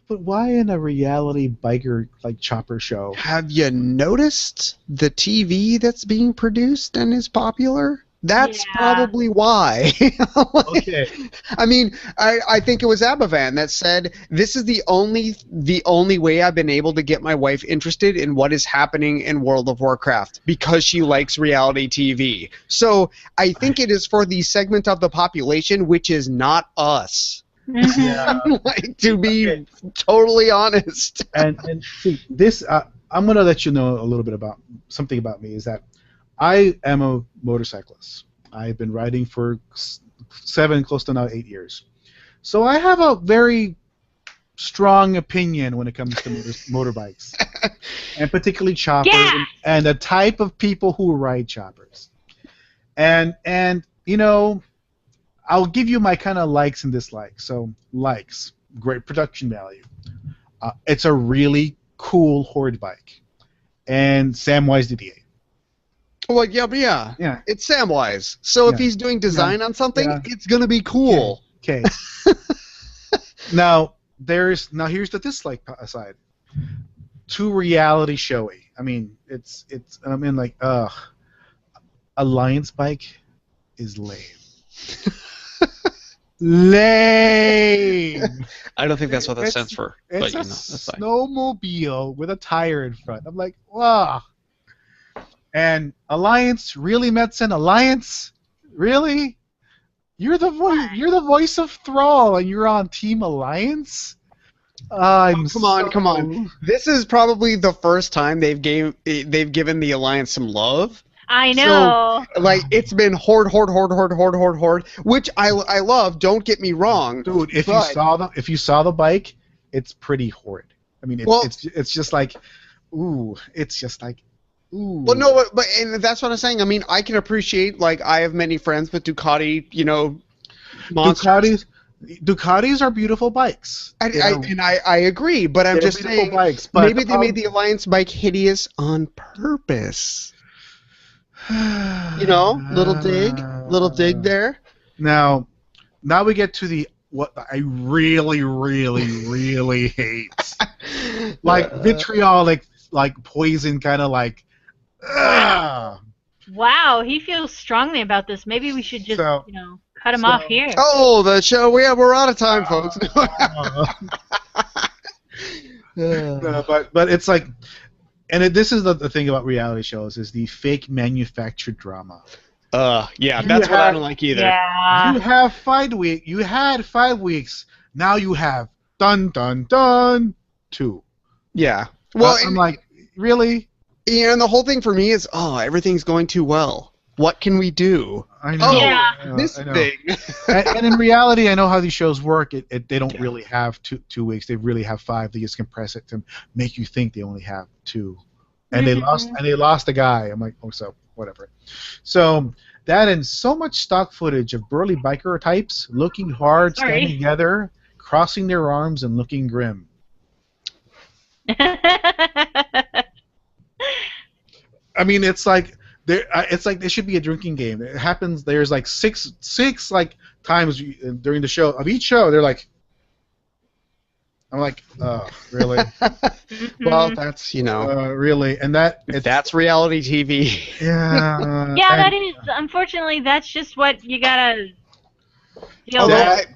Speaker 3: But why in a reality biker like chopper show?
Speaker 1: Have you noticed the TV that's being produced and is popular? That's probably why.
Speaker 3: Okay.
Speaker 1: I mean, I think it was Abavan that said, this is the only way I've been able to get my wife interested in what is happening in World of Warcraft, because she likes reality TV. So I think it is for the segment of the population which is not us.
Speaker 3: Yeah.
Speaker 1: Like, to be totally honest.
Speaker 3: And see, this I'm going to let you know a little bit about something about me, is that I am a motorcyclist. I've been riding for 7, close to now 8 years. So I have a very strong opinion when it comes to motorbikes, and particularly choppers, and the type of people who ride choppers. And I'll give you my kind of likes and dislikes. So likes, great production value. It's a really cool Horde bike, and Samwise Didier.
Speaker 1: Well, yeah. It's Samwise. So if he's doing design on something, it's gonna be cool.
Speaker 3: Okay. Now here's the dislike side. Too reality showy. I mean, Alliance bike is lame. Lame.
Speaker 1: I don't think that's what that stands for.
Speaker 3: It's a snowmobile with a tire in front. I'm like, wow. And Alliance, really, Metzen? Alliance, really? You're the voice of Thrall, and you're on Team Alliance?
Speaker 1: Come on. This is probably the first time they've given the Alliance some love.
Speaker 2: I know.
Speaker 1: So, like, it's been Horde, which I love. Don't get me wrong,
Speaker 3: dude. If you saw the bike, it's pretty Horde. I mean, it's just like, ooh. It's just like. Ooh.
Speaker 1: Well, no, but and that's what I'm saying. I mean, I can appreciate, like, I have many friends with Ducati, monsters.
Speaker 3: Ducatis are beautiful bikes.
Speaker 1: I agree, but I'm just saying,
Speaker 3: bikes,
Speaker 1: maybe they made the Alliance bike hideous on purpose. Little dig there.
Speaker 3: Now we get to what I really, really, really hate. Like vitriolic, like poison, kind of like.
Speaker 2: Wow, he feels strongly about this. Maybe we should just, cut him off here.
Speaker 1: Oh, the show. We're out of time, folks.
Speaker 3: But it's like, and this is the thing about reality shows, is the fake manufactured drama.
Speaker 1: That's what I don't like either.
Speaker 2: Yeah.
Speaker 3: You had 5 weeks. Now you have dun dun dun 2.
Speaker 1: Yeah. Well,
Speaker 3: I'm like, really?
Speaker 1: And the whole thing for me is, everything's going too well. What can we do?
Speaker 3: I know.
Speaker 1: This thing.
Speaker 3: and in reality, I know how these shows work. They don't really have 2 weeks. They really have 5. They just compress it to make you think they only have 2. And they lost a guy. I'm like, so whatever. So that and so much stock footage of burly biker types looking hard, standing together, crossing their arms, and looking grim. I mean, it's like there should be a drinking game. It happens. There's like six like times during the show of each show. They're like, I'm like, oh, really?
Speaker 1: Well, that's
Speaker 3: really, and
Speaker 1: that's reality TV.
Speaker 3: Yeah.
Speaker 2: Yeah, that is. Unfortunately, that's just what you gotta deal with.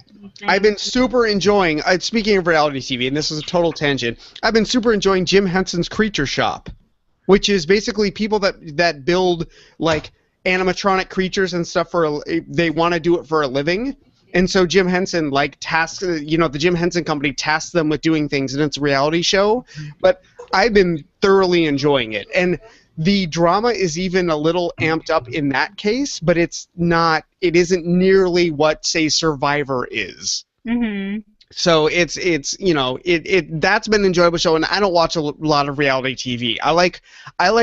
Speaker 1: I've been super enjoying. Speaking of reality TV, and this is a total tangent, I've been super enjoying Jim Henson's Creature Shop, which is basically people that build like animatronic creatures and stuff they want to do it for a living. And so Jim Henson tasks, the Jim Henson Company tasks them with doing things, and it's a reality show. But I've been thoroughly enjoying it, and the drama is even a little amped up in that case, but it isn't nearly what, say, Survivor is.
Speaker 2: Mm-hmm.
Speaker 1: So it's that's been an enjoyable show, and I don't watch a lot of reality TV. I like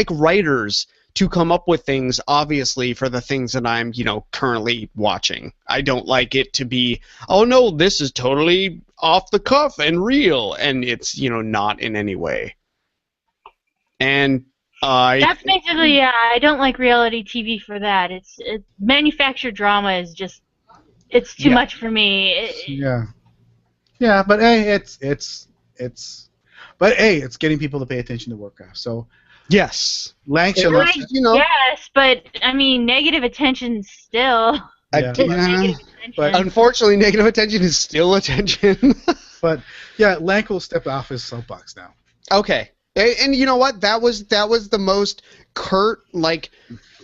Speaker 1: writers to come up with things, obviously, for the things that I'm, currently watching. I don't like it to be, oh no, this is totally off the cuff and real, and it's, not in any way. And
Speaker 2: that's basically, I don't like reality TV for that. It's manufactured drama is just, it's too much for me.
Speaker 3: Yeah, but hey, it's getting people to pay attention to Warcraft. So
Speaker 1: yes,
Speaker 2: yes, but I mean, negative attention still.
Speaker 1: Negative but unfortunately, negative attention is still attention.
Speaker 3: But yeah, Lank will step off his soapbox now.
Speaker 1: Okay, and you know what? That was the most curt,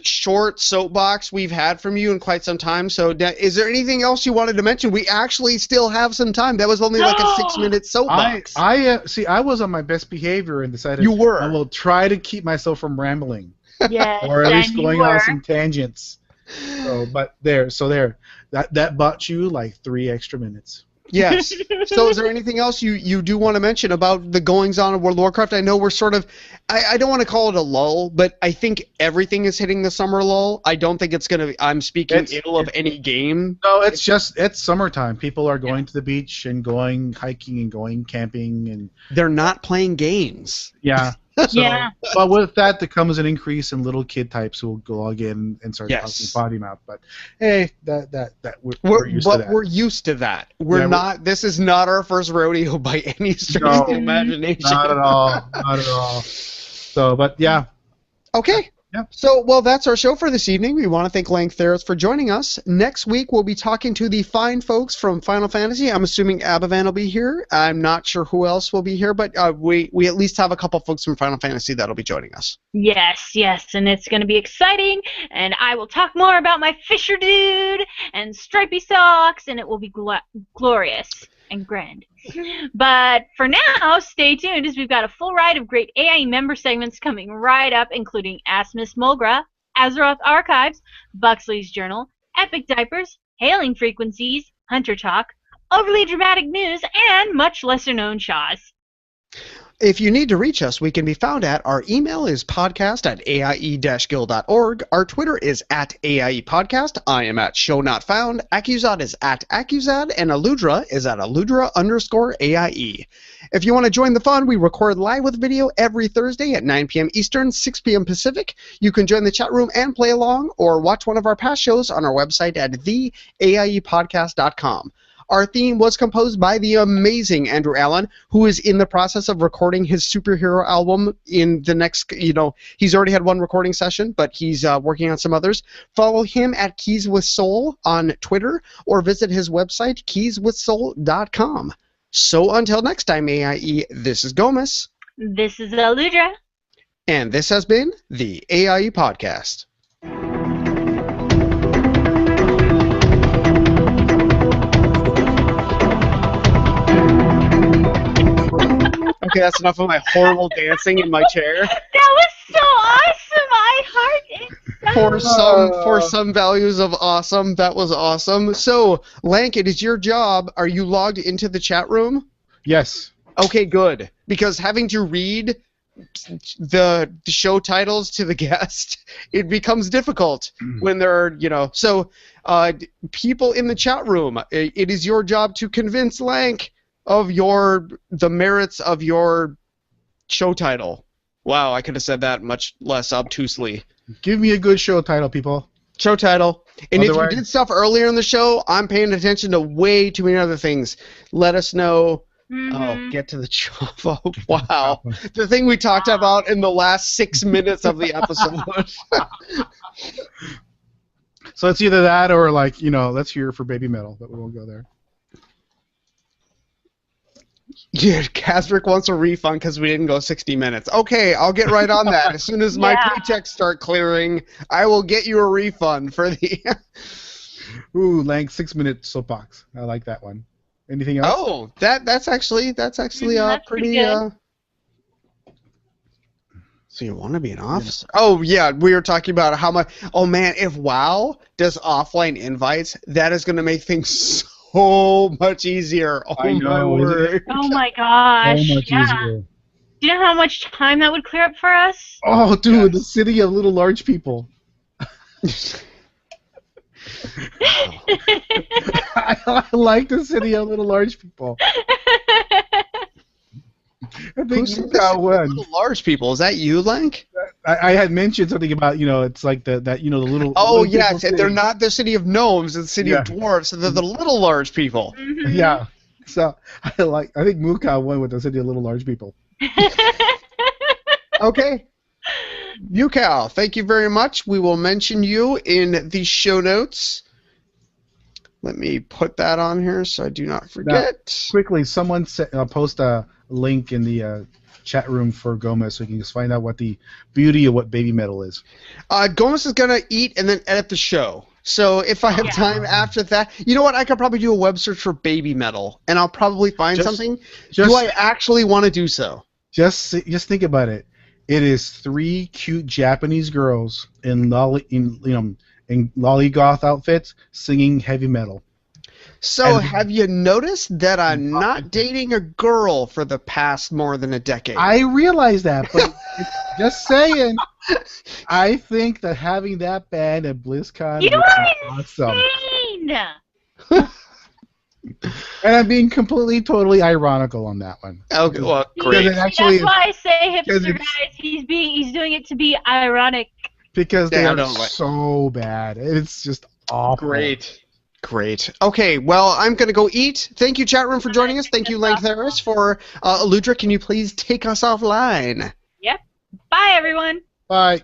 Speaker 1: short soapbox we've had from you in quite some time. So is there anything else you wanted to mention? We actually still have some time. That was only a 6-minute soapbox.
Speaker 3: I was on my best behavior and decided
Speaker 1: you were.
Speaker 3: I will try to keep myself from rambling.
Speaker 2: Yes,
Speaker 3: or at least going on some tangents. So that bought you 3 extra minutes.
Speaker 1: Yes. So is there anything else you do want to mention about the goings-on of World of Warcraft? I know we're sort of, I don't want to call it a lull, but I think everything is hitting the summer lull. I don't think it's going to, I'm speaking ill of any game.
Speaker 3: No, it's summertime. People are going to the beach and going hiking and going camping. And
Speaker 1: they're not playing games.
Speaker 3: Yeah. So, but with that, there comes an increase in little kid types who will log in and start talking potty mouth. But hey, we're used to that.
Speaker 1: We're used to that. We're not. This is not our first rodeo by any stretch of the imagination.
Speaker 3: Not at all. Not at all. So, but yeah.
Speaker 1: Okay.
Speaker 3: Yeah.
Speaker 1: So, well, that's our show for this evening. We want to thank Lank Theros for joining us. Next week, we'll be talking to the fine folks from Final Fantasy. I'm assuming Abavan will be here. I'm not sure who else will be here, but we at least have a couple folks from Final Fantasy that'll be joining us.
Speaker 2: Yes, and it's going to be exciting, and I will talk more about my Fisher Dude and Stripey Socks, and it will be glorious and grand. But for now, stay tuned as we've got a full ride of great AIE member segments coming right up, including Ask Miss Mulgra, Azeroth Archives, Buxley's Journal, Epic Diapers, Hailing Frequencies, Hunter Talk, Overly Dramatic News, and much lesser-known Shaws.
Speaker 1: If you need to reach us, we can be found at, our email is podcast@aie-guild.org, our Twitter is @AIE Podcast, I am at Show Not Found, Accusad is @Accusad, and Aludra is at Aludra_AIE. If you want to join the fun, we record live with video every Thursday at 9 p.m. Eastern, 6 p.m. Pacific. You can join the chat room and play along, or watch one of our past shows on our website at theaiepodcast.com. Our theme was composed by the amazing Andrew Allen, who is in the process of recording his superhero album in the next, he's already had one recording session, but he's working on some others. Follow him at Keys with Soul on Twitter, or visit his website, keyswithsoul.com. So until next time, AIE, this is Gomez.
Speaker 2: This is Aludra.
Speaker 1: And this has been the AIE Podcast. Okay, that's enough of my horrible dancing in my chair.
Speaker 2: That was so awesome. I heart it.
Speaker 1: For some values of awesome, that was awesome. So, Lank, it is your job. Are you logged into the chat room?
Speaker 3: Yes.
Speaker 1: Okay, good. Because having to read the show titles to the guest, it becomes difficult when there are, So, people in the chat room, it is your job to convince Lank of the merits of your show title. Wow, I could have said that much less obtusely.
Speaker 3: Give me a good show title, people.
Speaker 1: Show title. And
Speaker 3: Otherwise,
Speaker 1: if you did stuff earlier in the show, I'm paying attention to way too many other things. Let us know. Oh, get to the job. Oh, wow. The thing we talked about in the last 6 minutes of the episode.
Speaker 3: So it's either that or, let's hear for Baby Metal, but we won't go there.
Speaker 1: Yeah, Kasbrick wants a refund because we didn't go 60 minutes. Okay, I'll get right on that. As soon as my paychecks start clearing, I will get you a refund for the...
Speaker 3: Ooh, Lank 6-minute soapbox. I like that one. Anything else?
Speaker 1: Oh, that's actually pretty
Speaker 2: good.
Speaker 1: So you want to be an officer? Oh yeah, we were talking about how much. Oh man, if WoW does offline invites, that is going to make things so much easier. Oh
Speaker 3: I know.
Speaker 1: My word.
Speaker 2: Oh my gosh.
Speaker 3: So much easier.
Speaker 2: Do you know how much time that would clear up for us?
Speaker 3: Oh, dude, the city of little large people. I like the city of little large people. I think
Speaker 1: Who's
Speaker 3: you got one.
Speaker 1: Little large people? Is that you, Lank?
Speaker 3: I had mentioned something about it's like the little.
Speaker 1: Oh
Speaker 3: little
Speaker 1: yes, they're not the city of gnomes; it's the city of dwarves. So they're the little large people.
Speaker 2: Mm-hmm.
Speaker 3: Yeah. So I think Muka won with the city of little large people.
Speaker 1: Okay. Yukal, thank you very much. We will mention you in the show notes. Let me put that on here so I do not forget.
Speaker 3: Now, quickly, someone post a link in the chat room for Gomez so you can just find out what the beauty of what Baby Metal is.
Speaker 1: Gomez is going to eat and then edit the show. So if I have time after that, you know what? I could probably do a web search for Baby Metal, and I'll probably find something. Do I actually want to do so?
Speaker 3: Just think about it. It is 3 cute Japanese girls in lollygoth outfits singing heavy metal.
Speaker 1: So have you noticed that I'm not dating a girl for the past more than a decade?
Speaker 3: I realize that, but just saying. I think that having that band at BlizzCon
Speaker 2: You
Speaker 3: was
Speaker 2: are
Speaker 3: awesome.
Speaker 2: insane!
Speaker 3: And I'm being completely, totally ironical on that one.
Speaker 1: Okay, well, great.
Speaker 2: That's why I say hipster guys. He's doing it to be ironic.
Speaker 3: Because they are so bad. It's just awful.
Speaker 1: Great. Okay, well, I'm going to go eat. Thank you, chat room, for joining us. Thank you, Lank Theris, for Aludra. Can you please take us offline?
Speaker 2: Yep. Bye, everyone.
Speaker 3: Bye.